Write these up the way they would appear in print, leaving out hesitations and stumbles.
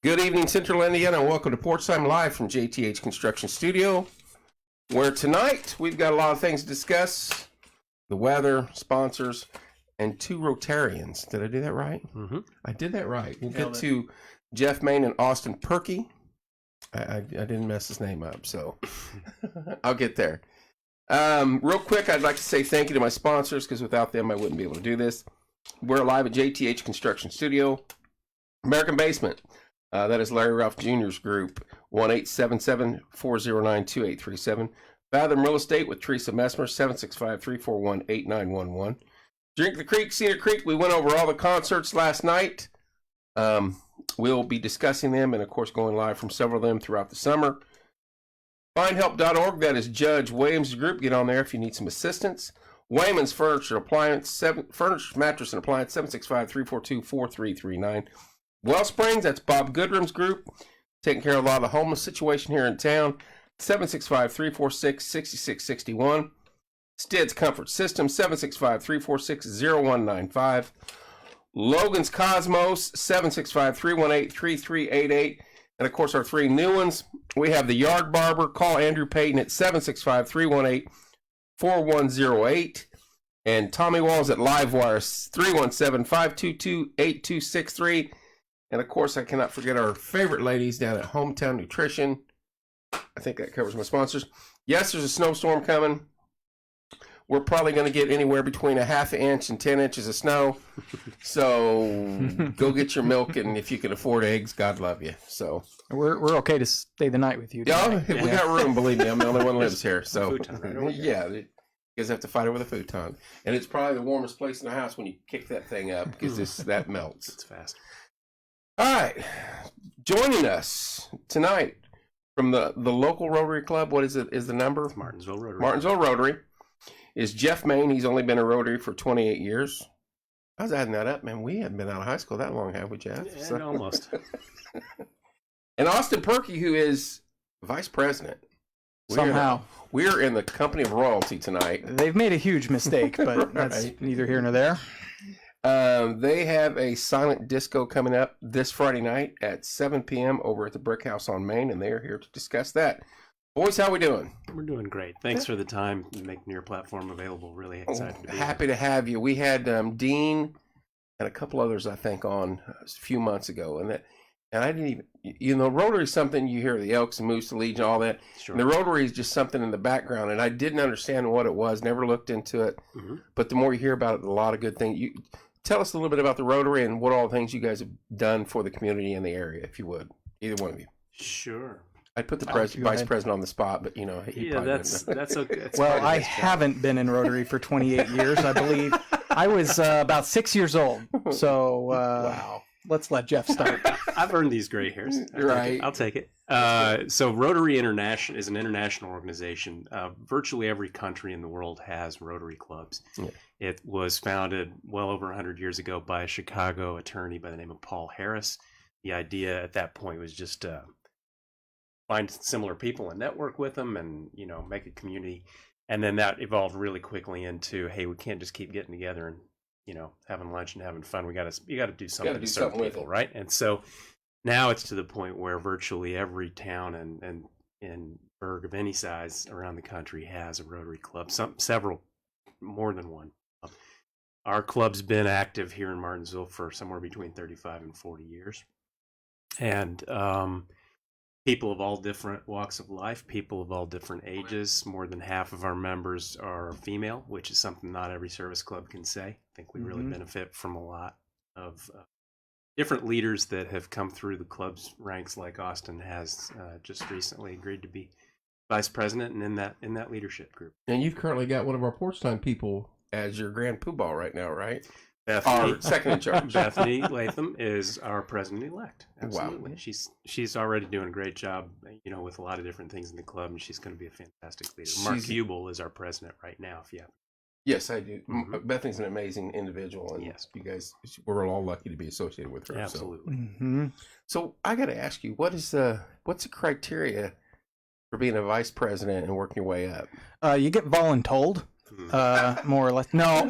Good evening, Central Indiana, and welcome to Porch Time Live from JTH Construction Studio, where tonight we've got a lot of things to discuss. The weather, sponsors, and two Rotarians. Did I do that right? Mm-hmm. I did that right. We'll get to Jeff Main and Austin Purkey. I didn't mess his name up, so I'll get there. Real quick, I'd like to say thank you to my sponsors, because without them, I wouldn't be able to do this. We're live at JTH Construction Studio. American Basement. That is Larry Ralph Jr.'s group, 1-877-409-2837. Fathom Real Estate with Teresa Messmer, 765-341-8911. Drink the Creek, Cedar Creek. We went over all the concerts last night. We'll be discussing them and, of course, going live from several of them throughout the summer. FindHelp.org, that is Judge Williams' group. Get on there if you need some assistance. Wayman's Furniture Appliance, Furniture Mattress and Appliance, 765-342-4339. Wellsprings, that's Bob Goodrum's group, taking care of a lot of the homeless situation here in town, 765-346-6661. Stead's Comfort System, 765-346-0195. Logan's Cosmos, 765-318-3388. And, of course, our three new ones. We have the Yard Barber. Call Andrew Payton at 765-318-4108. And Tommy Walls at Livewire, 317-522-8263. And, of course, I cannot forget our favorite ladies down at Hometown Nutrition. I think that covers my sponsors. Yes, there's a snowstorm coming. We're probably going to get anywhere between a half an inch and 10 inches of snow. So go get your milk, and if you can afford eggs, God love you. So we're okay to stay the night with you. Yeah, we got room, believe me. I'm the only one who lives here. So futon right yeah, you guys have to fight over the futon. And it's probably the warmest place in the house when you kick that thing up, because that melts. It's fast. All right, joining us tonight from the local Rotary Club, what is the number? It's Martinsville Rotary. Martinsville Rotary is Jeff Main. He's only been a Rotary for 28 years. I was adding that up, man. We haven't been out of high school that long, have we, Jeff? Yeah, so. Almost. And Austin Purkey, who is vice president. We're in the company of royalty tonight. They've made a huge mistake, but that's neither here nor there. They have a silent disco coming up this Friday night at 7 p.m. over at the Brick House on Main, and they are here to discuss that. Boys, how we doing? We're doing great. Thanks for the time and making your platform available. Really excited to be happy to have you. We had Dean and a couple others, I think, on a few months ago, and I didn't even, Rotary is something you hear, the Elks and Moose, the Legion, all that. Sure. And the Rotary is just something in the background, and I didn't understand what it was, never looked into it. Mm-hmm. But the more you hear about it, a lot of good things. Tell us a little bit about the Rotary and what all the things you guys have done for the community in the area, if you would. Either one of you. Sure. I'd put the vice president on the spot, but, he that's okay. That's well, I haven't been in Rotary for 28 years, I believe. I was about 6 years old, so wow. Let's let Jeff start. I've earned these gray hairs. I'll take it. So Rotary International is an international organization. Virtually every country in the world has Rotary clubs. Yeah. It was founded well over 100 years ago by a Chicago attorney by the name of Paul Harris. The idea at that point was just find similar people and network with them and, make a community. And then that evolved really quickly into, hey, we can't just keep getting together and, having lunch and having fun. You got to do something to serve people, right? And so now it's to the point where virtually every town and burg of any size around the country has a Rotary club. Several, more than one. Our club's been active here in Martinsville for somewhere between 35 and 40 years, and people of all different walks of life, people of all different ages. More than half of our members are female, which is something not every service club can say. I think we really benefit from a lot of different leaders that have come through the club's ranks, like Austin has just recently agreed to be vice president and in that leadership group. And you've currently got one of our Porch Time people as your grand poobah right now, right? Bethany, our second in charge. Bethany Latham is our president-elect. Absolutely. Wow. She's already doing a great job, with a lot of different things in the club, and she's going to be a fantastic leader. Mark Hubel is our president right now, if you have. Yes, I do. Mm-hmm. Bethany's an amazing individual, and yes, you guys, we're all lucky to be associated with her. Absolutely. So, so I got to ask you, what's the criteria for being a vice president and working your way up? You get voluntold. more or less. No,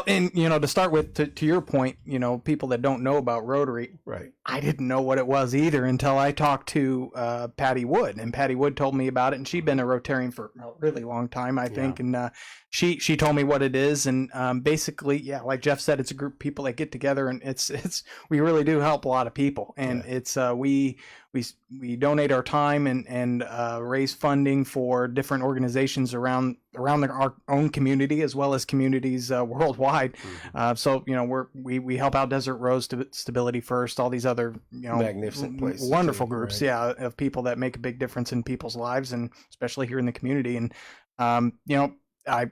and to start with, to your point, people that don't know about Rotary, right? I didn't know what it was either until I talked to Patty Wood, and Patty Wood told me about it, and she'd been a Rotarian for a really long time, I think, and she told me what it is, and basically, yeah, like Jeff said, it's a group of people that get together, and it's we really do help a lot of people, and it's we donate our time and raise funding for different organizations around our own community as well as communities worldwide. So we help out Desert Rose, Stability First, all these other magnificent places, wonderful too, groups, right? Of people that make a big difference in people's lives, and especially here in the community. And I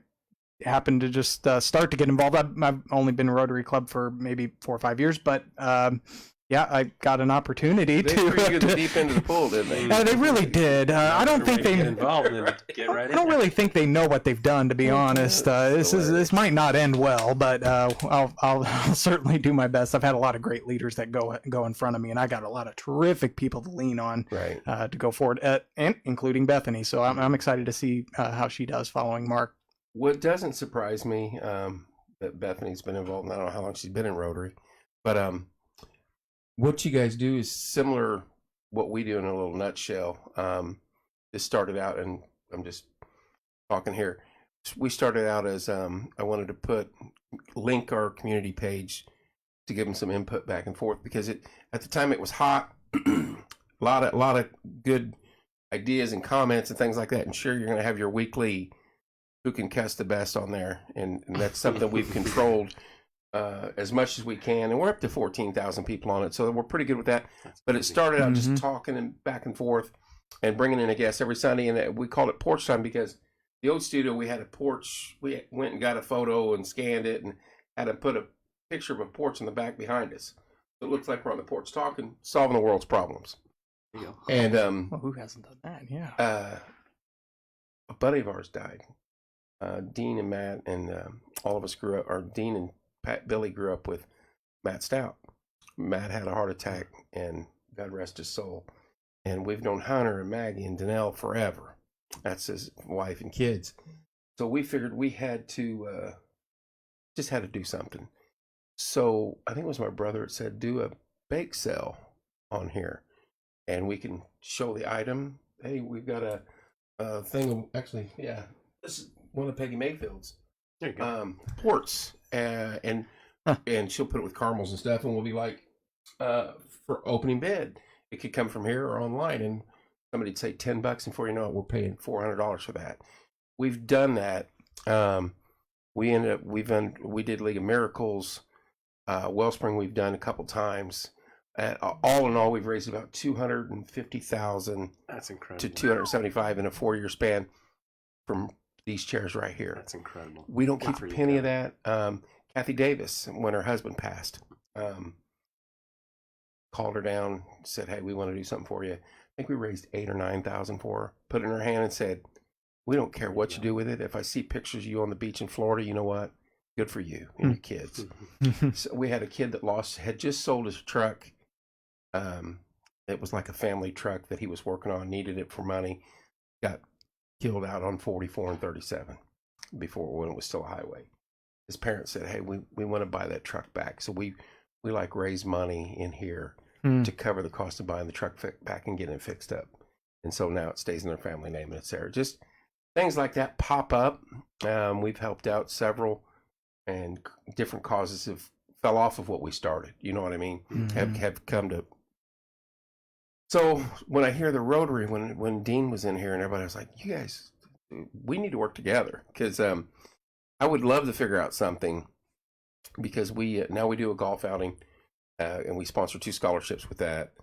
happened to just start to get involved. I've only been in Rotary Club for maybe 4 or 5 years, but I got an opportunity to get deep into the pool, didn't they? Yeah, they really did. I don't think they get involved and get right in. I don't really think they know what they've done, to be honest. This might not end well, but I'll certainly do my best. I've had a lot of great leaders that go in front of me, and I got a lot of terrific people to lean on to go forward, and including Bethany. So I'm excited to see how she does following Mark. What doesn't surprise me that Bethany's been involved. I don't know how long she's been in Rotary, but what you guys do is similar what we do in a little nutshell. This started out, and I'm just talking here. We started out as I wanted to link our community page to give them some input back and forth, because at the time it was hot, a lot of good ideas and comments and things like that. And sure, you're going to have your weekly who can cuss the best on there, and that's something we've controlled as much as we can, and we're up to 14,000 people on it, so we're pretty good with that. But it started out just talking and back and forth and bringing in a guest every Sunday, and we called it porch time because the old studio, we had a porch. We went and got a photo and scanned it and had to put a picture of a porch in the back behind us. So it looks like we're on the porch talking, solving the world's problems. There you go. And who hasn't done that? Yeah. A buddy of ours died. Dean and Matt and all of us grew up, or Dean and Billy grew up with Matt Stout. Matt had a heart attack, and God rest his soul. And we've known Hunter and Maggie and Danelle forever. That's his wife and kids. So we figured we had to just had to do something. So I think it was my brother that said, do a bake sale on here, and we can show the item. Hey, we've got a thing of, actually, yeah, this is one of Peggy Mayfield's. There you go. Ports, and she'll put it with caramels and stuff, and we'll be like, for opening bid, it could come from here or online, and somebody'd say $10, and before you know it, we're paying $400 for that. We've done that. We did League of Miracles, Wellspring. We've done a couple times. All in all, we've raised about $250,000. That's incredible. To $275 in a 4-year span from these chairs right here. That's incredible. We don't keep a penny of that. Kathy Davis, when her husband passed, called her down, said, "Hey, we want to do something for you." I think we raised $8,000 or $9,000 for her. Put it in her hand and said, "We don't care what you do with it. If I see pictures of you on the beach in Florida, you know what? Good for you and your kids." So we had a kid that had just sold his truck. It was like a family truck that he was working on, needed it for money, got killed out on 44 and 37 before, when it was still a highway. His parents said, "Hey, we want to buy that truck back." So we like raise money in here to cover the cost of buying the truck back and getting it fixed up. And so now it stays in their family name and it's there. Just things like that pop up. We've helped out several, and different causes fell off of what we started. You know what I mean? Have come to. So when I hear the Rotary, when Dean was in here and everybody was like, "You guys, we need to work together," because I would love to figure out something, because now we do a golf outing, and we sponsor 2 scholarships with that.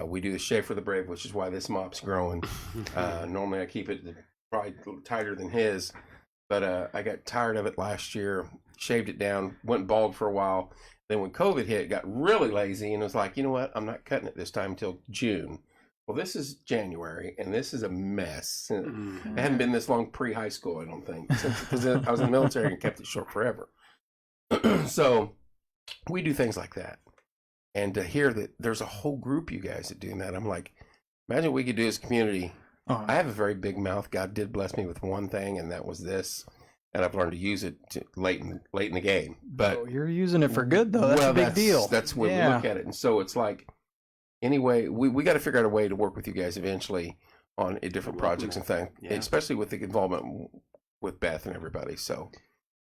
We do the Shave for the Brave, which is why this mop's growing. Normally I keep it probably a little tighter than his, but I got tired of it last year, shaved it down, went bald for a while. Then when COVID hit, got really lazy and was like, you know what? I'm not cutting it this time until June. Well, this is January, and this is a mess. It hadn't been this long pre-high school, I don't think, because I was in the military and kept it short forever. So we do things like that. And to hear that there's a whole group of you guys that doing that, I'm like, imagine what we could do as a community. I have a very big mouth. God did bless me with one thing, and that was this. and I've learned to use it late in the game. But you're using it for good, though. That's a big deal. That's when we look at it. And so it's like, anyway, we got to figure out a way to work with you guys eventually on different projects and things, especially with the involvement with Beth and everybody. So.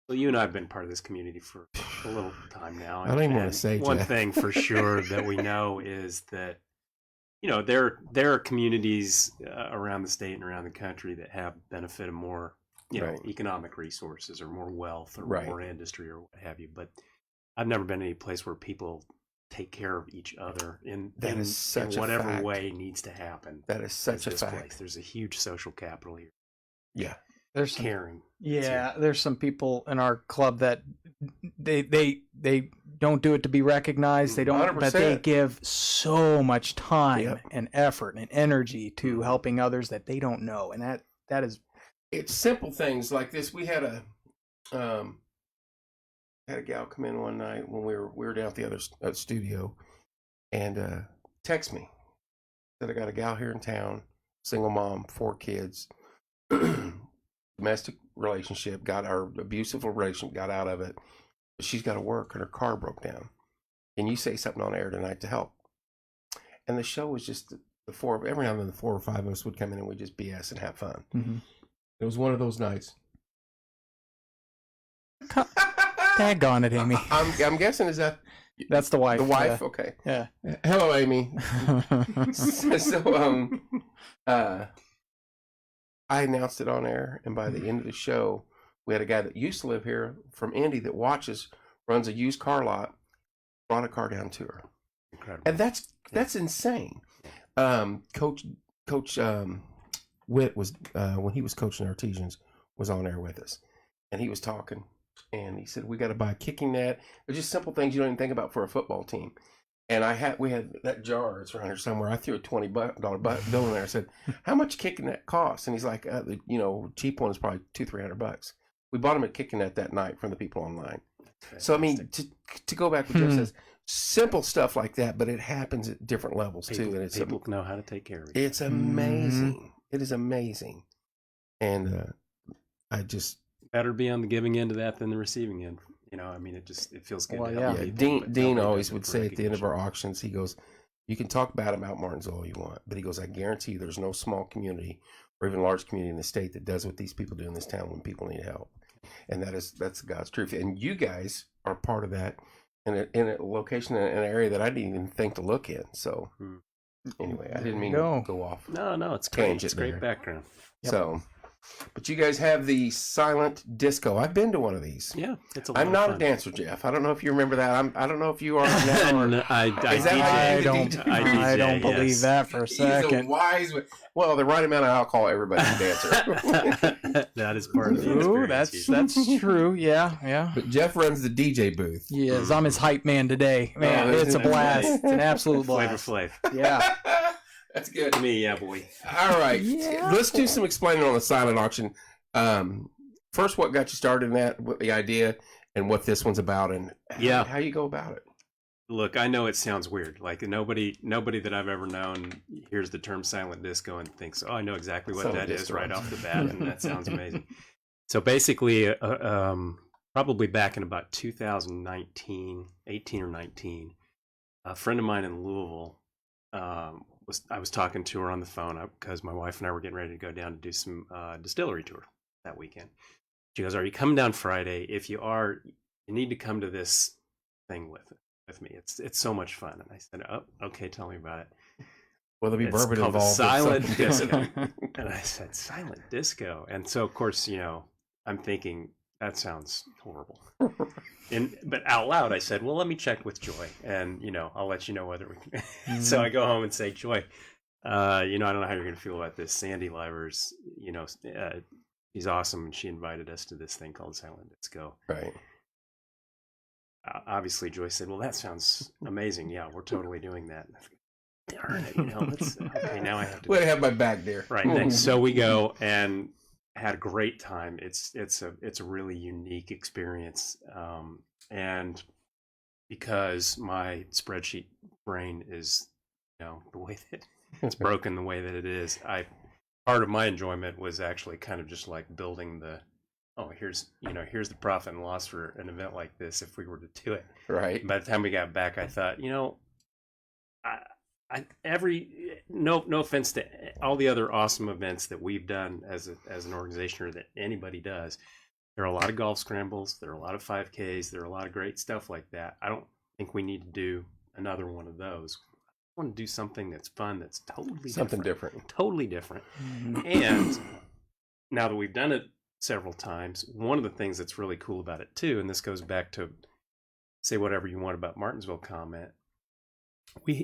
Well, you and I have been part of this community for a little time now. I don't even want to say one thing for sure that we know is that, there are communities around the state and around the country that have benefit of more, economic resources or more wealth or more industry or what have you. But I've never been any place where people take care of each other in whatever way needs to happen. That is such a fact. Place. There's a huge social capital here. Yeah. There's caring. There's some people in our club that they don't do it to be recognized. They don't, 100%. But they give so much time and effort and energy to helping others that they don't know, and that is. It's simple things like this. We had a gal come in one night when we were down at the other studio, and text me that I got a gal here in town, single mom, 4 kids. Domestic relationship, got our abusive relationship, got out of it, but she's got to work and her car broke down. Can you say something on air tonight to help? And the show was just every now and then the 4 or 5 of us would come in and we'd just BS and have fun. Mm-hmm. It was one of those nights. Daggone it, Amy. I'm guessing that's the wife. The wife, okay. Yeah. Hello, Amy. I announced it on air, and by the end of the show, we had a guy that used to live here from Indy that runs a used car lot, brought a car down to her. Incredible. And that's insane. Coach Witt was when he was coaching Artesians, was on air with us, and he was talking, and he said we got to buy a kicking net. It's just simple things you don't even think about for a football team. And we had that jar. It's around here somewhere. I threw a $20 bill in there. I said, "How much kicking net costs?" And he's like, "The cheap one is probably $200-300." We bought him a kicking net that night from the people online. So I mean, to go back to what Jeff says, simple stuff like that, but it happens at different levels too. And people know how to take care of it. It's amazing. Mm-hmm. It is amazing, and I just better be on the giving end of that than the receiving end. I mean, it feels good. Well, yeah. Dean always would say at the end of our auctions, he goes, "You can talk bad about Martinsville all you want, but he goes, I guarantee you there's no small community or even large community in the state that does what these people do in this town when people need help." And that's God's truth. And you guys are part of that in a location, in an area that I didn't even think to look in. So anyway, I didn't mean to go off. No, it's great. It's great background. Yep. So. But you guys have the silent disco. I've been to one of these. Yeah, it's a lot I'm not of fun. a dancer, Jeff. I don't know if you remember that. I don't know if you are now. I don't believe that for a second. He's a wise. Well, the right amount of alcohol, everybody's a dancer. That is part of the experience. That's true. Yeah. But Jeff runs the DJ booth. Yes, I'm his hype man today. Man, it's a blast. It's an absolute blast. Flavor Flav. Yeah. That's good. Me, yeah, boy. All right. Let's do some explaining on the silent auction. First, what got you started in that, the idea, and what this one's about, and how you go about it. Look, I know it sounds weird. Like nobody that I've ever known hears the term silent disco and thinks, "Oh, I know exactly what that is right off the bat," and that sounds amazing. So basically, probably back in about 2019, 18 or 19, a friend of mine in Louisville. I was talking to her on the phone because my wife and I were getting ready to go down to do some distillery tour that weekend. She goes, "Are you coming down Friday? If you are, you need to come to this thing with me. It's so much fun." And I said, "Oh, okay, tell me about it." Well, there'll be bourbon involved. Silent disco. And I said, "Silent disco." And so, of course, I'm thinking that sounds horrible. But out loud, I said, "Well, let me check with Joy, and I'll let you know whether we can." Mm-hmm. So I go home and say, "Joy, I don't know how you're going to feel about this. Sandy Livers, she's awesome, and she invited us to this thing called Silent Disco." Right. Obviously, Joy said, "Well, that sounds amazing. Yeah, we're totally doing that." Darn it, okay, now I have to. Way to have my back there. Right. Thanks. So we go and had a great time. It's a really unique experience, and because my spreadsheet brain is the way that it's broken, the way that it is, part of my enjoyment was actually kind of just like building the oh, here's the profit and loss for an event like this if we were to do it. Right. By the time we got back, I thought, no offense to all the other awesome events that we've done as an organization or that anybody does. There are a lot of golf scrambles. There are a lot of 5Ks. There are a lot of great stuff like that. I don't think we need to do another one of those. I want to do something that's fun, that's totally different. Totally different. Mm-hmm. And now that we've done it several times, one of the things that's really cool about it too, and this goes back to say whatever you want about Martinsville comment,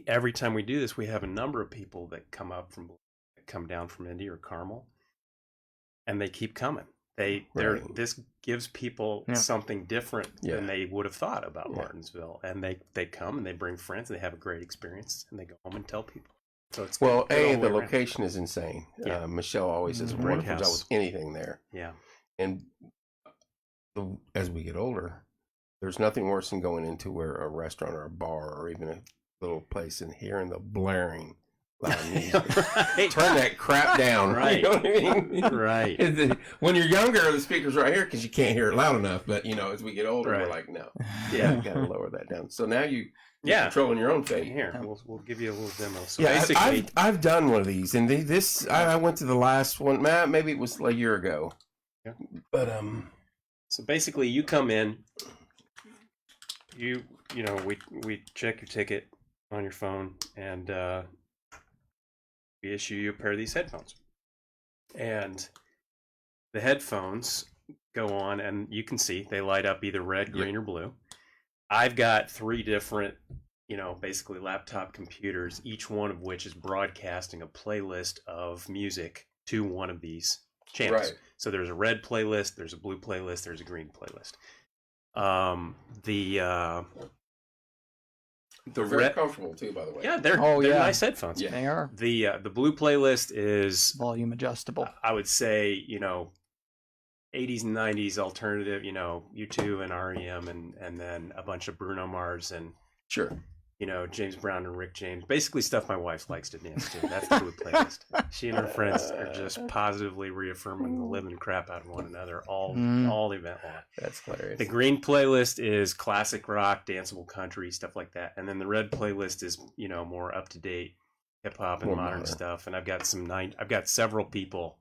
every time we do this, we have a number of people that come down from Indy or Carmel, and they keep coming. This gives people something different than they would have thought about Martinsville, and they come and they bring friends and they have a great experience and they go home and tell people. So it's the location is insane. Yeah. Michelle always does a wonderful job with anything there. Yeah, and as we get older, there's nothing worse than going into where a restaurant or a bar or even a little place and hearing the blaring loud music. Right. Turn that crap down. Right. You know what I mean? Right. When you're younger, the speaker's right here because you can't hear it loud enough. But, as we get older, we're like, no. Yeah, you got to lower that down. So now you're controlling your own fate. Here, we'll give you a little demo. So basically, I've done one of these. And I went to the last one. Maybe it was a year ago. Yeah. But, so basically, you come in, we check your ticket on your phone, and we issue you a pair of these headphones. And the headphones go on, and you can see they light up either red, green, or blue. I've got 3 different, basically laptop computers, each one of which is broadcasting a playlist of music to one of these channels. Right. So there's a red playlist, there's a blue playlist, there's a green playlist. They're very comfortable too, by the way. Yeah, they're nice headphones. Yeah, they are. The blue playlist is volume adjustable. I would say 80s and 90s alternative. U2 and REM, and then a bunch of Bruno Mars and James Brown and Rick James. Basically stuff my wife likes to dance to. That's the blue playlist. She and her friends are just positively reaffirming the living crap out of one another all event long. That's hilarious. The green playlist is classic rock, danceable country, stuff like that. And then the red playlist is, more up to date hip hop and modern stuff. And I've got several people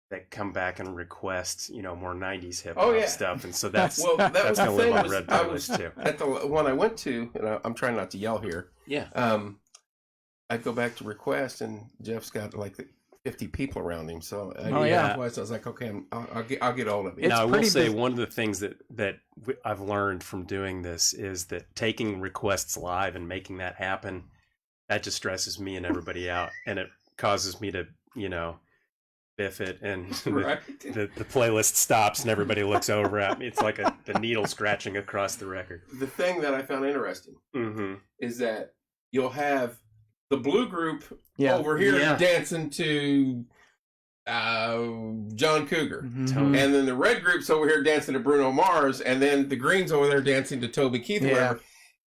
that come back and request, more 90s hip hop stuff. And so that's going to live on the red playlist too. At the one I went to, and I'm trying not to yell here. Yeah. I'd go back to request, and Jeff's got like 50 people around him. So I was like, okay, I'll get hold of it. Now, I will say one of the things that I've learned from doing this is that taking requests live and making that happen, that just stresses me and everybody out, and it causes me to, biff it, and the playlist stops and everybody looks over at me. It's like the needle scratching across the record. The thing that I found interesting is that you'll have the blue group over here dancing to John Cougar, and then the red group's over here dancing to Bruno Mars, and then the green's over there dancing to Toby Keith, whatever.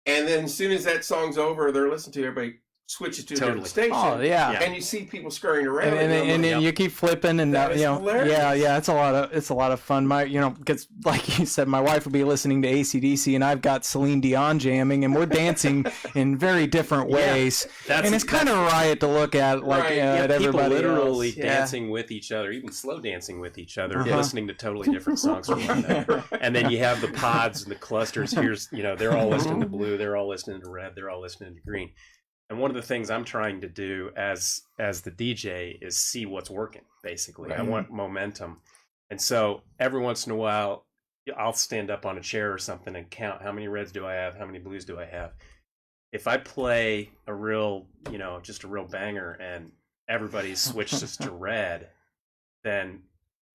And then as soon as that song's over, they're listening to everybody. Switches to a different station. Oh yeah, and you see people scurrying around, and then you keep flipping, and it's a lot of fun. Because like you said, my wife will be listening to AC/DC, and I've got Celine Dion jamming, and we're dancing in very different ways, and it's kind of a riot to look at. Like at everybody people literally dancing with each other, even slow dancing with each other, listening to totally different songs from one another. And then you have the pods and the clusters. Here's they're all listening to blue, they're all listening to red, they're all listening to green. And one of the things I'm trying to do as the DJ is see what's working, basically. Right. I want momentum. And so every once in a while, I'll stand up on a chair or something and count how many reds do I have, how many blues do I have. If I play a real, just a real banger and everybody switches to red, then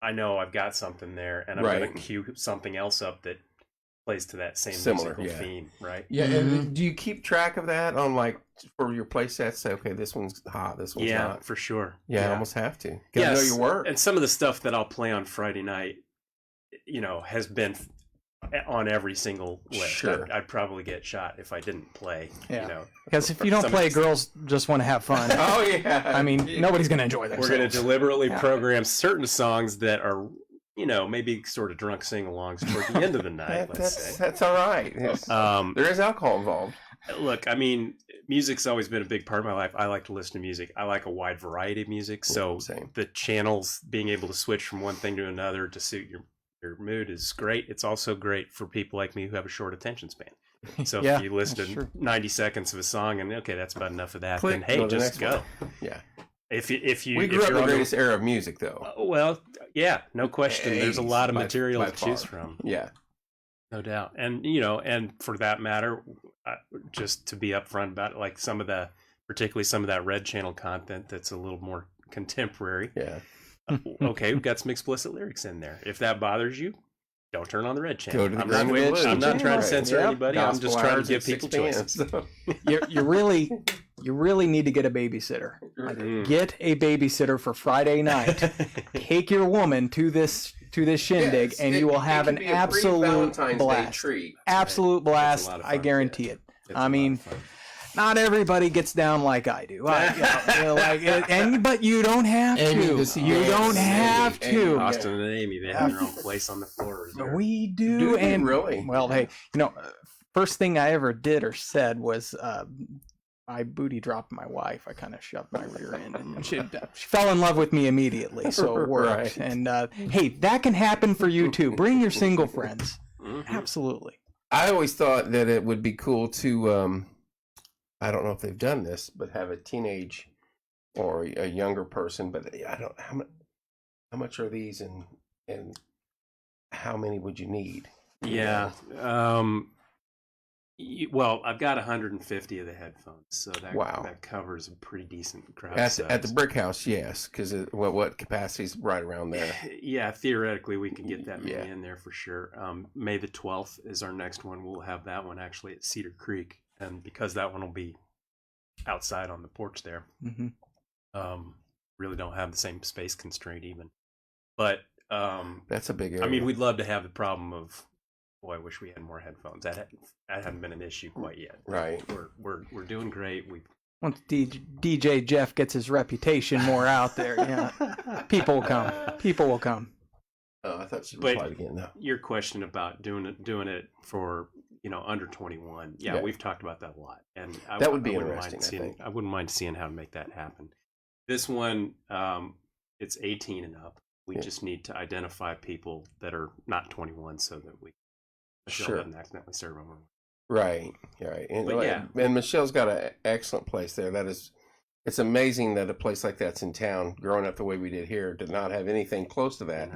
I know I've got something there, and I'm going to cue something else up that plays to that same musical theme, right? Yeah, and do you keep track of that on for your play sets? Say, okay, this one's hot, this one's not. Yeah, for sure. Yeah, I almost have to. Gotta know your work. And some of the stuff that I'll play on Friday night, has been on every single list. Sure. I'd probably get shot if I didn't play. Yeah. Because if you don't play, girls just want to have fun. Oh yeah. I mean, nobody's going to enjoy that. We're going to deliberately program certain songs that are maybe sort of drunk sing-alongs toward the end of the night. That's all right. There is alcohol involved. Look, I mean, music's always been a big part of my life. I like to listen to music. I like a wide variety of music. So the channels, being able to switch from one thing to another to suit your mood is great. It's also great for people like me who have a short attention span. So if you listen to 90 seconds of a song and okay, that's about enough of that, then hey, just go. Yeah. If you we grew up in the greatest era of music, though. Well, yeah, no question. There's a lot of material to choose from. Yeah, no doubt. And and for that matter, just to be upfront about it, like particularly some of that Red Channel content that's a little more contemporary. Yeah. Okay, we've got some explicit lyrics in there. If that bothers you, don't turn on the Red Channel. I'm not trying to censor anybody. Gospel, I'm just trying to give people choices. You really need to get a babysitter. Get a babysitter for Friday night. Take your woman to this shindig, and you will have an absolute blast. Absolute blast. I guarantee it. I mean, not everybody gets down like I do. But you don't have to. You don't have to. Austin and Amy, they have their own place on the floor. We do. And really? Well, hey, first thing I ever did or said was I booty dropped my wife. I kind of shoved my rear end, and she fell in love with me immediately. So it worked. Right. And hey, that can happen for you too. Bring your single friends. Absolutely. I always thought that it would be cool to. I don't know if they've done this, but have a teenage or a younger person. But I don't. How much are these, and how many would you need? Yeah. Well, I've got 150 of the headphones, so that covers a pretty decent crowd size. At the Brick House, yes, because what capacity is right around there? Yeah, theoretically we can get that many in there for sure. May the 12th is our next one. We'll have that one actually at Cedar Creek, and because that one will be outside on the porch there, really don't have the same space constraint even. But that's a big area. I mean, we'd love to have the problem of. Boy, I wish we had more headphones. That hadn't been an issue quite yet. Right. We're doing great. Once DJ Jeff gets his reputation more out there, people will come. People will come. Oh, I thought you replied again. No. Your question about doing it for under 21. Yeah, we've talked about that a lot, and that would be interesting. I wouldn't mind seeing how to make that happen. This one, it's 18 and up. We just need to identify people that are not 21 so that Michelle doesn't accidentally serve them. Right. And Michelle's got an excellent place there. It's amazing that a place like that's in town, growing up the way we did here, did not have anything close to that.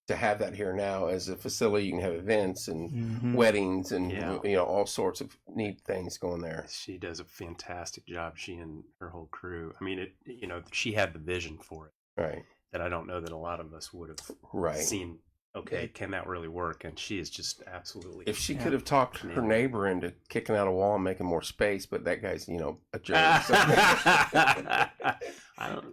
To have that here now as a facility, you can have events and weddings and all sorts of neat things going there. She does a fantastic job. She and her whole crew. I mean, she had the vision for it. Right. That I don't know that a lot of us would have seen. Okay, can that really work? And she is just absolutely. If she could have talked her neighbor into kicking out a wall and making more space, but that guy's, a jerk. So.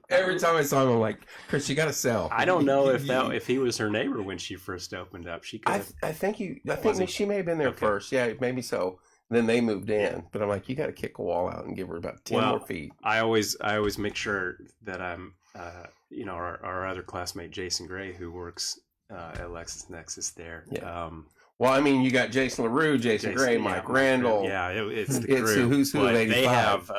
Every time I saw him, I'm like, Chris, you got to sell. I don't know if he was her neighbor when she first opened up. She could. I think she may have been there first. Yeah, maybe so. Then they moved in, but I'm like, you got to kick a wall out and give her about 10 more feet. I always make sure that I'm, our other classmate Jason Gray, who works. At LexisNexis there. Yeah. Well, I mean, you got Jason LaRue, Jason Gray, Mike Randall. Yeah, it's the crew. Who's who of 85. They have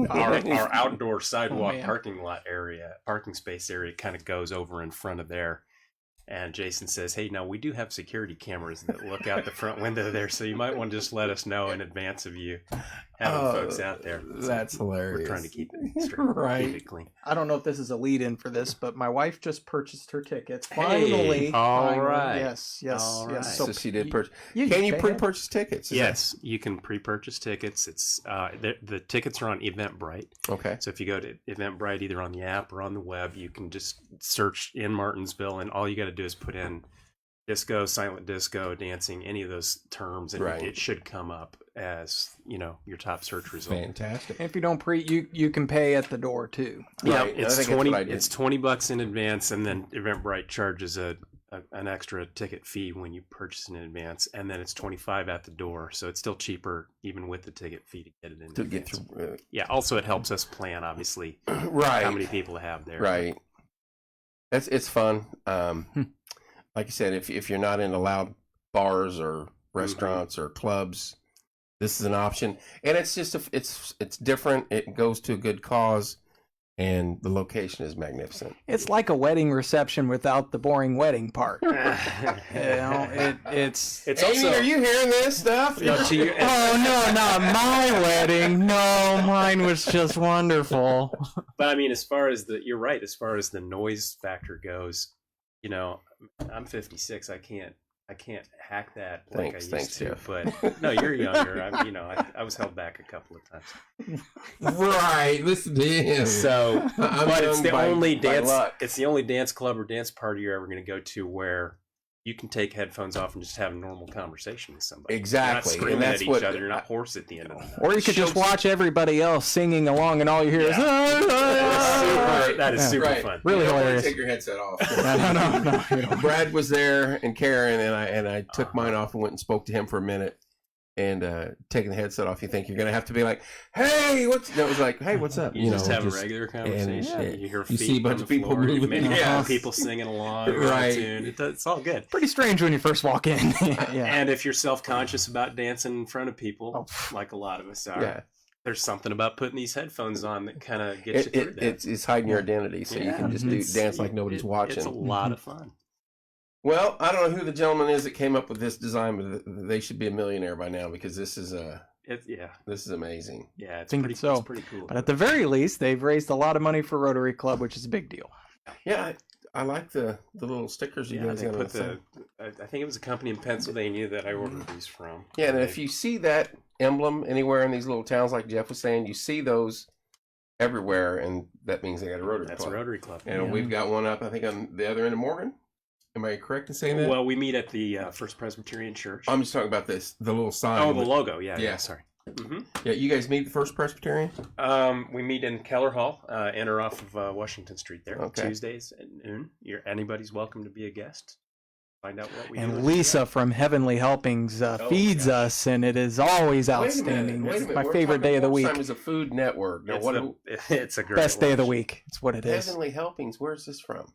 our outdoor sidewalk parking space area kind of goes over in front of there. And Jason says, hey, now we do have security cameras that look out the front window there, so you might want to just let us know in advance of you having folks out there. That's hilarious. We're trying to keep it straight, keep it clean. I don't know if this is a lead-in for this, but my wife just purchased her tickets. Finally. All right. Yes. Right. So she did purchase. Can you pre-purchase tickets? Yes, you can pre-purchase tickets. It's the tickets are on Eventbrite. Okay. So if you go to Eventbrite, either on the app or on the web, you can just search in Martinsville, and all you got to do is put in disco, silent disco, dancing, any of those terms, and it should come up as your top search result. Fantastic. And if you don't you can pay at the door too. Yeah, it's $20 in advance, and then Eventbrite charges an extra ticket fee when you purchase in advance, and then it's $25 at the door, so it's still cheaper even with the ticket fee to get it in. Get through. Also, it helps us plan obviously how many people to have there. Right. It's fun. Like I said, if you're not into loud bars or restaurants or clubs, this is an option. And it's just it's different. It goes to a good cause, and the location is magnificent. It's like a wedding reception without the boring wedding part. It's Amy, also. Are you hearing this stuff? Oh no, not my wedding. No, mine was just wonderful. But I mean, you're right. As far as the noise factor goes, I'm 56. I can't hack that like I used to. Jeff. But no, you're younger. I was held back a couple of times. Right, listen to him. So, but it's the only dance. It's the only dance club or dance party you're ever going to go to where you can take headphones off and just have a normal conversation with somebody. Exactly, You're not screaming at each other. You're not hoarse at the end of the night. Or you could just watch everybody else singing along, and all you hear is. That is super fun. Really hilarious. Take your headset off. No. Brad was there and Karen, and I took mine off and went and spoke to him for a minute. And taking the headset off, you think you're going to have to be like, "Hey, what's?" No, it was like, "Hey, what's up?" You just have a regular conversation. And, you hear you see a bunch of people floor, moving, maybe people singing along, right? It's all good. Pretty strange when you first walk in. And if you're self-conscious about dancing in front of people, like a lot of us are, there's something about putting these headphones on that kind of gets you through that. It's hiding your identity, so you can just dance like nobody's watching. It's a lot of fun. Well, I don't know who the gentleman is that came up with this design, but they should be a millionaire by now because this is this is amazing. Yeah, it's pretty cool. But at the very least, they've raised a lot of money for Rotary Club, which is a big deal. Yeah, I like the little stickers you guys got on the I think it was a company in Pennsylvania that I ordered these from. Yeah, and if you see that emblem anywhere in these little towns, like Jeff was saying, you see those everywhere, and that means they got a Rotary Club. That's a Rotary Club. And we've got one up, I think, on the other end of Morgan. Am I correct in saying that? Well, we meet at the First Presbyterian Church. I'm just talking about the little sign. Oh, the logo. Yeah. Sorry. Mm-hmm. Yeah, you guys meet the First Presbyterian? We meet in Keller Hall, enter off of Washington Street there. Okay. Tuesdays at noon. Anybody's welcome to be a guest. Find out what we do. And Lisa from Heavenly Helpings feeds us, and it is always outstanding. Wait a minute. It's my favorite day of the week. It's a Food Network. Now, it's a great best day of the week. It's what it is. Heavenly Helpings. Where's this from?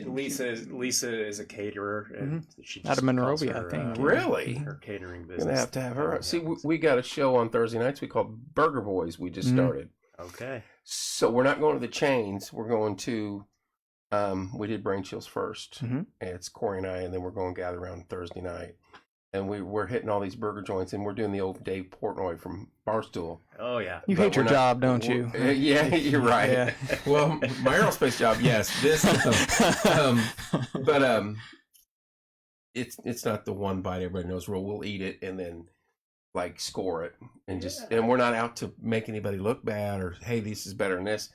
Lisa is a caterer. And she out of Monrovia, I think. Really? Her catering business. We're going to have her. See, we got a show on Thursday nights we call Burger Boys. We just started. Okay. So we're not going to the chains. We're going to, we did Brain Chills first. And it's Corey and I, and then we're going to gather around Thursday night. And we're hitting all these burger joints, and we're doing the old Dave Portnoy from Barstool. Oh, yeah. You hate your job, don't you? Yeah, you're right. Yeah. Well, my aerospace job, yes. But it's not the one bite everybody knows rule. We'll eat it and then like score it and we're not out to make anybody look bad or hey, this is better than this.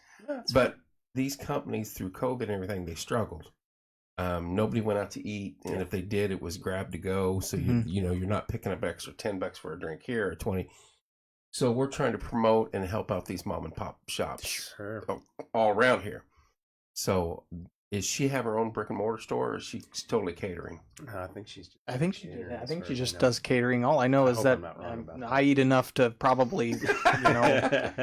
But these companies through COVID and everything, they struggled. Nobody went out to eat, and if they did, it was grab to go. So you're not picking up extra $10 for a drink here or 20. So we're trying to promote and help out these mom and pop shops all around here. So is she have her own brick and mortar store, or is she totally catering? No, I think she just does catering. All I know is that I eat enough to probably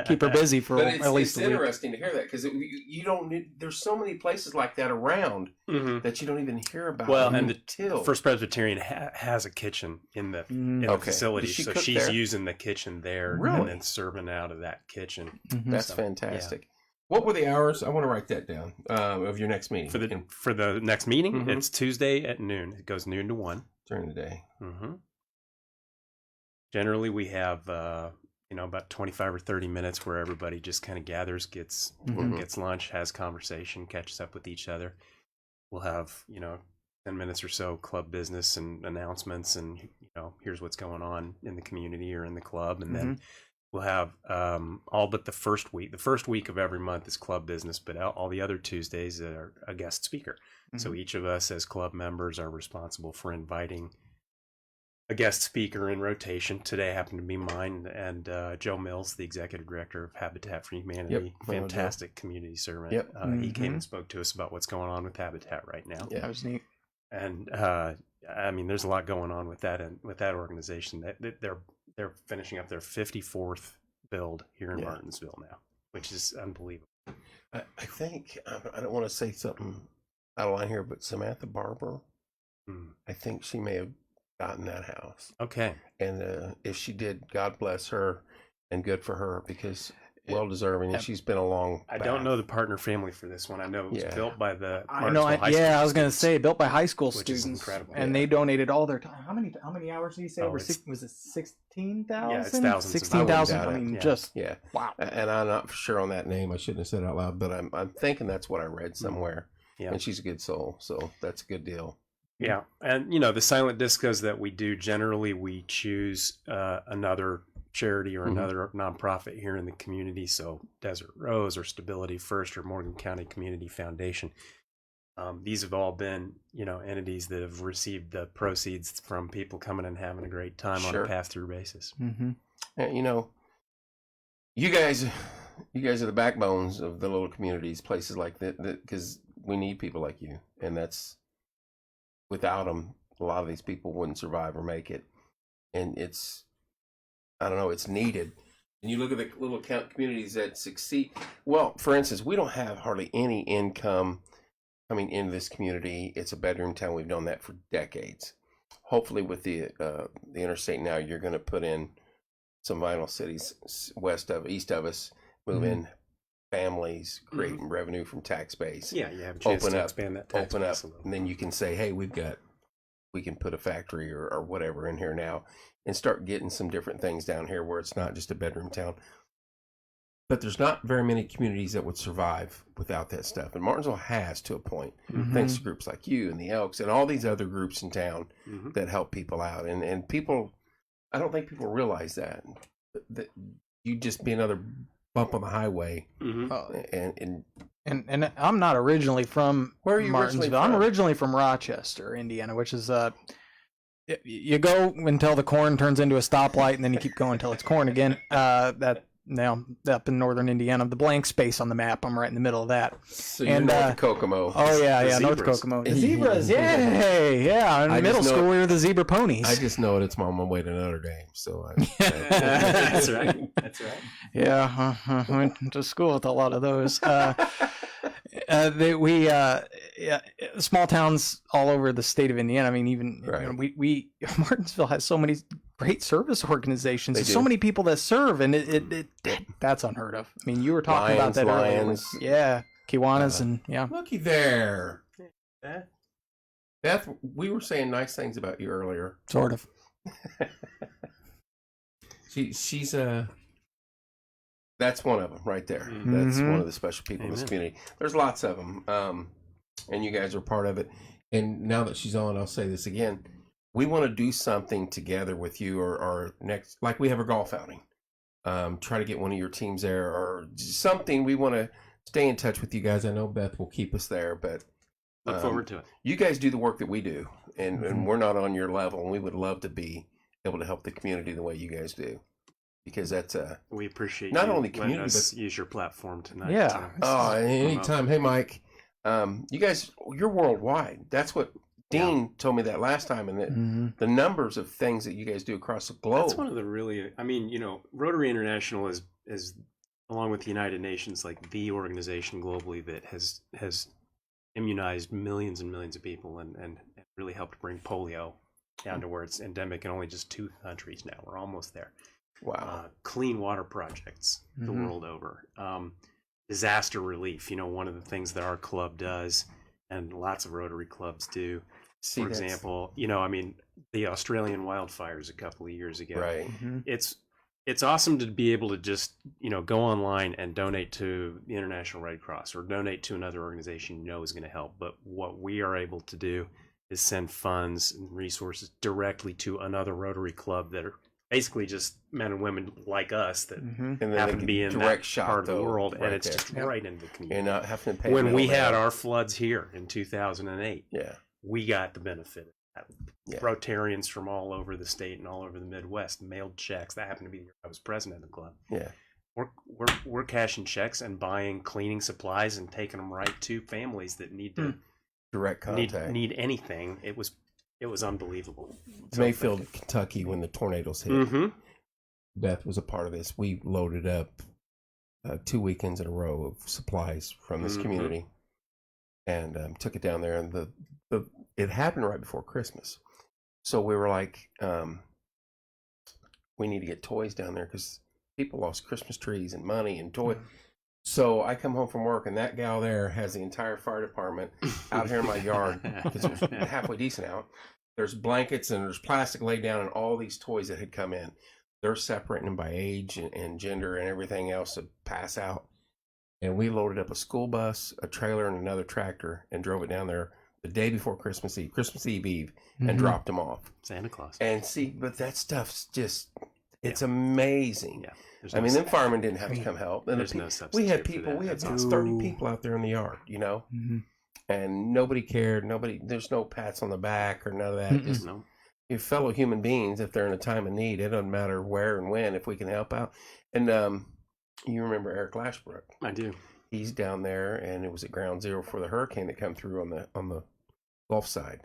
keep her busy for at least a week. It's interesting to hear that because you don't need. There's so many places like that around that you don't even hear about. Well, and the First Presbyterian has a kitchen in the facility, so she's using the kitchen there and then serving out of that kitchen. That's fantastic. Yeah. What were the hours? I want to write that down of your next meeting. For the next meeting, it's Tuesday at noon. It goes noon to 1 during the day. Generally, we have about 25 or 30 minutes where everybody just kind of gathers, gets lunch, has conversation, catches up with each other. We'll have 10 minutes or so club business and announcements, and here's what's going on in the community or in the club, and then. We'll have all but the first week. The first week of every month is club business, but all the other Tuesdays are a guest speaker. So each of us as club members are responsible for inviting a guest speaker in rotation. Today happened to be mine and Joe Mills, the executive director of Habitat for Humanity. Fantastic community servant. He came and spoke to us about what's going on with Habitat right now. Yeah, that was neat. And there's a lot going on with that and with that organization. They're finishing up their 54th build here in Martinsville now, which is unbelievable. I think I don't want to say something out of line here, but Samantha Barber, I think she may have gotten that house. Okay. And if she did, God bless her and good for her, because well deserving, and she's been a long I don't know the partner family for this one. I know it was built by the Martinsville High School. I was going to say built by high school students, incredible. And they donated all their time. How many hours did you say? Was it 16,000? Yeah, it's thousands. 16,000. I mean, just wow. And I'm not sure on that name. I shouldn't have said it out loud, but I'm thinking that's what I read somewhere. Yeah. And she's a good soul, so that's a good deal. Yeah, and the silent discos that we do, generally we choose another charity or another nonprofit here in the community. So Desert Rose or Stability First or Morgan County Community Foundation. These have all been, entities that have received the proceeds from people coming and having a great time on a pass-through basis. Mm-hmm. And, you guys are the backbones of the little communities, places like that, because we need people like you, and that's without them, a lot of these people wouldn't survive or make it. And it's needed. And you look at the little communities that succeed. Well, for instance, we don't have hardly any income coming into this community. It's a bedroom town. We've known that for decades. Hopefully with the interstate now, you're going to put in some vinyl cities east of us, move in families, creating revenue from tax base. Yeah, you have a chance to expand that tax base a little. And then you can say, hey, we can put a factory or whatever in here now, and start getting some different things down here where it's not just a bedroom town. But there's not very many communities that would survive without that stuff. And Martinsville has, to a point, thanks to groups like you and the Elks and all these other groups in town that help people out. And people, I don't think people realize that you just be another bump on the highway. And I'm not originally from Where are you Martinsville. I'm originally from Rochester, Indiana, which is you go until the corn turns into a stoplight, and then you keep going until it's corn again. Now up in northern Indiana, the blank space on the map, I'm right in the middle of that. So you're north of Kokomo. Oh yeah, north Kokomo. The zebras, yay, yeah. In middle school, we were the zebra ponies. I just know it's on my way to Notre Dame, so that's right. That's right. Yeah, I went to school with a lot of those. Small towns all over the state of Indiana. I mean, even we Martinsville has so many great service organizations. There's so many people that serve, and that's unheard of. I mean, you were talking about that earlier. Yeah, Kiwanis and Looky there, Beth. We were saying nice things about you earlier. Sort of. She's that's one of them right there. That's one of the special people in this community. There's lots of them, and you guys are part of it. And now that she's on, I'll say this again. We want to do something together with you or next, like we have a golf outing. Try to get one of your teams there or something. We want to stay in touch with you guys. I know Beth will keep us there, but look forward to it. You guys do the work that we do, and we're not on your level, and we would love to be able to help the community the way you guys do. Because that's we appreciate not only community, but use your platform tonight. Yeah. Anytime. Hey, Mike, you guys, you're worldwide. That's what Dean told me that last time, and the numbers of things that you guys do across the globe. That's one of the really. I mean, Rotary International is along with the United Nations, like the organization globally that has immunized millions and millions of people and really helped bring polio down to where it's endemic in only just 2 countries now. We're almost there. Wow. Clean water projects the world over. Disaster relief, one of the things that our club does and lots of Rotary clubs do. For example, the Australian wildfires a couple of years ago. Right. It's awesome to be able to just, go online and donate to the International Red Cross or donate to another organization is going to help. But what we are able to do is send funds and resources directly to another Rotary club that are basically just men and women like us that happen to be in that part of the world, and it's just right into the community. You're not having to pay. When we had our floods here in 2008, we got the benefit of that. Rotarians from all over the state and all over the Midwest mailed checks. That happened to be the year I was president of the club. Yeah, we're cashing checks and buying cleaning supplies and taking them right to families that need to direct contact, need anything. It was unbelievable. Mayfield, Kentucky, when the tornadoes hit. Beth was a part of this. We loaded up 2 weekends in a row of supplies from this community. and took it down there. And it happened right before Christmas. So we were like, we need to get toys down there because people lost Christmas trees and money and toys. So I come home from work, and that gal there has the entire fire department out here in my yard because it was halfway decent out. There's blankets and there's plastic laid down and all these toys that had come in. They're separating them by age and gender and everything else to pass out. And we loaded up a school bus, a trailer, and another tractor and drove it down there the day before Christmas Eve, and dropped them off. Santa Claus. And see, but that stuff's just, it's amazing. Yeah. I mean, them firemen didn't have to come help. And There's no substitute. We had people, we had 30 people out there in the yard, you know, and nobody cared. There's no pats on the back or none of that. Just your fellow human beings, if they're in a time of need, it doesn't matter where and when, if we can help out. And you remember Eric Lashbrook? I do. He's down there, and it was at ground zero for the hurricane that come through on the Gulf side.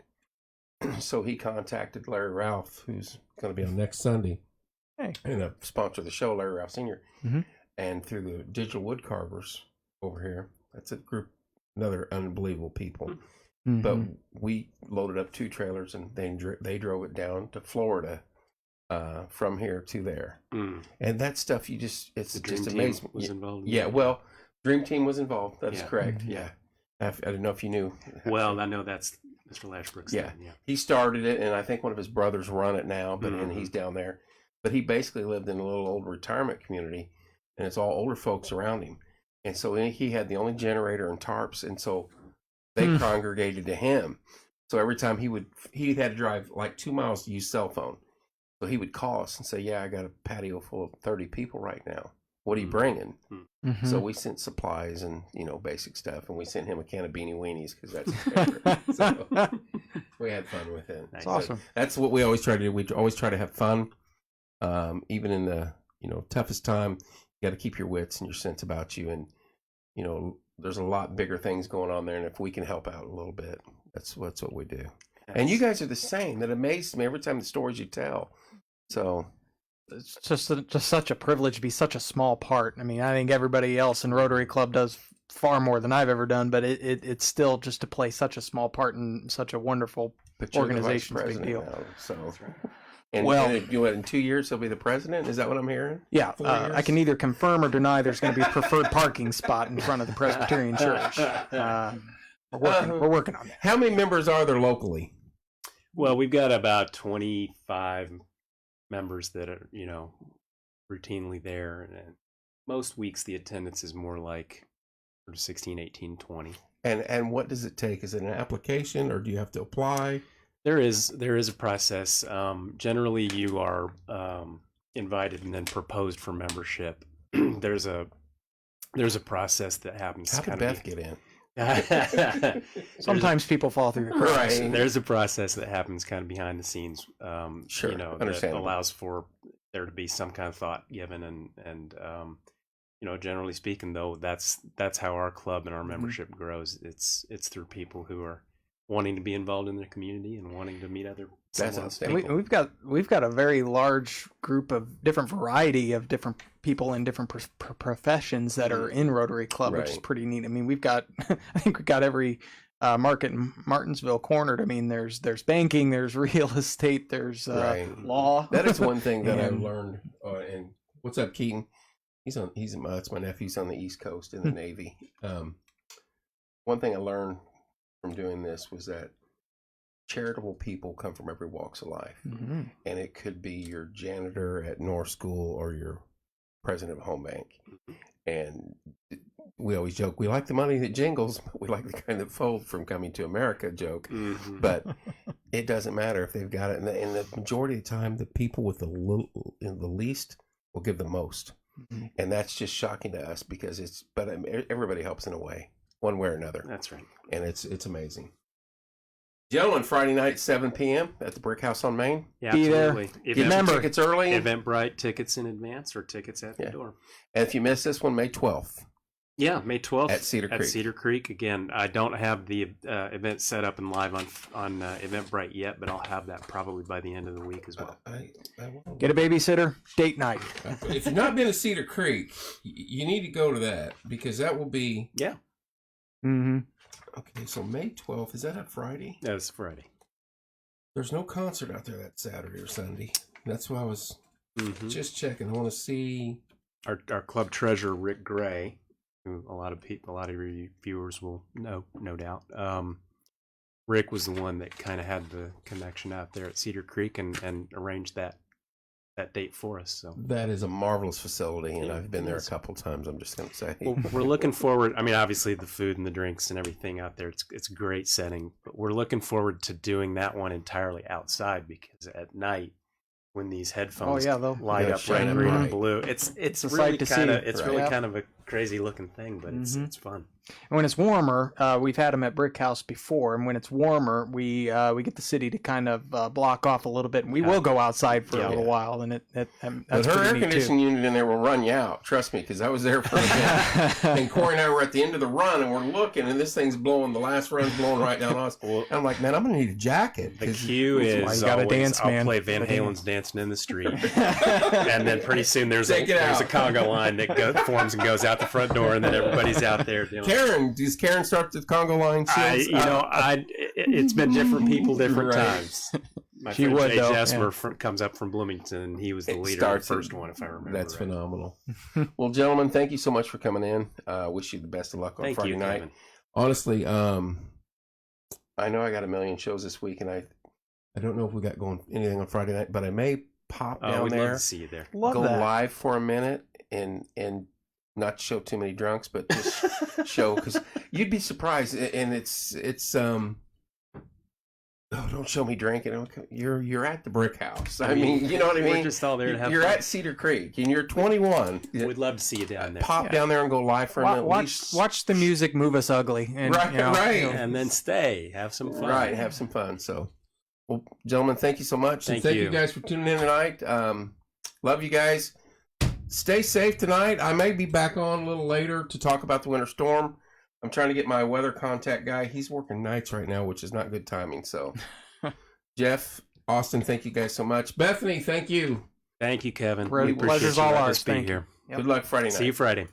So he contacted Larry Ralph, who's going to be on next Sunday, and a sponsor of the show, Larry Ralph Sr. And through the Digital Wood Carvers over here, that's a group, another unbelievable people. But we loaded up 2 trailers, and they drove it down to Florida from here to there. And that stuff, it's just amazing. Was involved. Yeah, well, Dream Team was involved. That's correct. Yeah. I didn't know if you knew. Well, I know that's Mr. Lashbrook's thing. Yeah. He started it, and I think one of his brothers run it now, but and he's down there. But he basically lived in a little old retirement community, and it's all older folks around him. And so he had the only generator and tarps, and so they congregated to him. So every time he had to drive like 2 miles to use cell phone. So he would call us and say, "Yeah, I got a patio full of 30 people right now. What are you bringing?" So we sent supplies and, basic stuff, and we sent him a can of Beanie Weenies because that's his favorite. So we had fun with it. That's awesome. That's what we always try to do. We always try to have fun, even in the toughest time. You got to keep your wits and your sense about you, and there's a lot bigger things going on there. And if we can help out a little bit, that's what we do. And you guys are the same. That amazes me every time the stories you tell. So. It's just such a privilege to be such a small part. I mean, I think everybody else in Rotary Club does far more than I've ever done, but it's still just to play such a small part in such a wonderful organization. It's a big deal. Now, so, and in 2 years he'll be the president. Is that what I'm hearing? Yeah, I can either confirm or deny there's going to be a preferred parking spot in front of the Presbyterian Church. We're working on that. How many members are there locally? Well, we've got about 25 members that are routinely there, and most weeks the attendance is more like 16, 18, 20. And what does it take? Is it an application, or do you have to apply? There is a process. Generally you are invited and then proposed for membership. there's a process that happens. How did Beth get in? Sometimes people fall through the cracks. Right. There's a process that happens kind of behind the scenes. Sure, that allows for there to be some kind of thought given, and generally speaking, though, that's how our club and our membership grows. It's through people who are wanting to be involved in the community and wanting to meet other. That's outstanding. We've got a very large group of different variety of different people in different professions that are in Rotary Club, which is pretty neat. I mean, I think we've got every market in Martinsville cornered. I mean, there's banking, there's real estate, there's law. That is one thing that I've learned. And what's up, Keaton? That's my nephew's on the East Coast in the Navy. One thing I learned from doing this was that charitable people come from every walks of life, and it could be your janitor at North School or your president of Home Bank. And we always joke, we like the money that jingles, but we like the kind that folds from Coming to America joke. But it doesn't matter if they've got it. And the majority of the time, the people with the least will give the most. And that's just shocking to us because but everybody helps in a way, one way or another. That's right. And it's amazing. Gentlemen, Friday night, 7 p.m. at the Brick House on Main. Yeah, absolutely. Remember, tickets early. Eventbrite tickets in advance or tickets at the door. And if you miss this one, May 12th. Yeah, May 12th at Cedar Creek. At Cedar Creek. Again, I don't have the event set up and live on Eventbrite yet, but I'll have that probably by the end of the week as well. I Get a babysitter, date night. If you've not been to Cedar Creek, you need to go to that because that will be Mm-hmm. Okay, so May 12th, is that a Friday? That's Friday. There's no concert out there that Saturday or Sunday. That's why I was just checking. I want to see our club treasurer, Rick Gray, who a lot of your viewers will know, no doubt. Rick was the one that kind of had the connection out there at Cedar Creek and arranged that date for us. So that is a marvelous facility, and I've been there a couple times. I'm just going to say. Well, we're looking forward. I mean, obviously the food and the drinks and everything out there, it's a great setting. But we're looking forward to doing that one entirely outside, because at night, when these headphones light up red, green, and blue, it's really kind of a crazy looking thing, but it's fun. And when it's warmer, we've had them at Brick House before, and when it's warmer, we get the city to kind of block off a little bit, and we will go outside for a little while. And that's but her air conditioning unit in there will run you out. Trust me, because I was there for a bit. And Corey and I were at the end of the run, and we're looking, and this thing's blowing. The last run's blowing right down us. And I'm like, man, I'm gonna need a jacket. The cue is always, I'll play Van Halen's "Dancing in the Street," and then pretty soon there's a conga line that forms and goes out the front door, and then everybody's out there. Does Karen start the Congo line? It's been different people, different times. My friend Jay Jesmer comes up from Bloomington. He was the leader of the first one, if I remember. That's phenomenal. Well, gentlemen, thank you so much for coming in. Wish you the best of luck on Friday night. Kevin. Honestly, I know I got a million shows this week, and I don't know if we got going anything on Friday night, but I may pop down there. Love to see you there. Go live for a minute and not show too many drunks, but just show, because you'd be surprised. And it's don't show me drinking. You're at the Brick House. I mean, you know what I mean? We're just all there to have You're fun. at Cedar Creek, and you're 21. We'd love to see you down there. Pop down there and go live for a minute. Watch the music move us ugly. And, right. And then stay. Have some fun. Right, have some fun. So, well, gentlemen, thank you so much. Thank you guys for tuning in tonight. Love you guys. Stay safe tonight. I may be back on a little later to talk about the winter storm. I'm trying to get my weather contact guy. He's working nights right now, which is not good timing. So, Jeff, Austin, thank you guys so much. Bethany, thank you. Thank you, Kevin. Pleasure's all ours. Thank you. Good luck Friday night. See you Friday.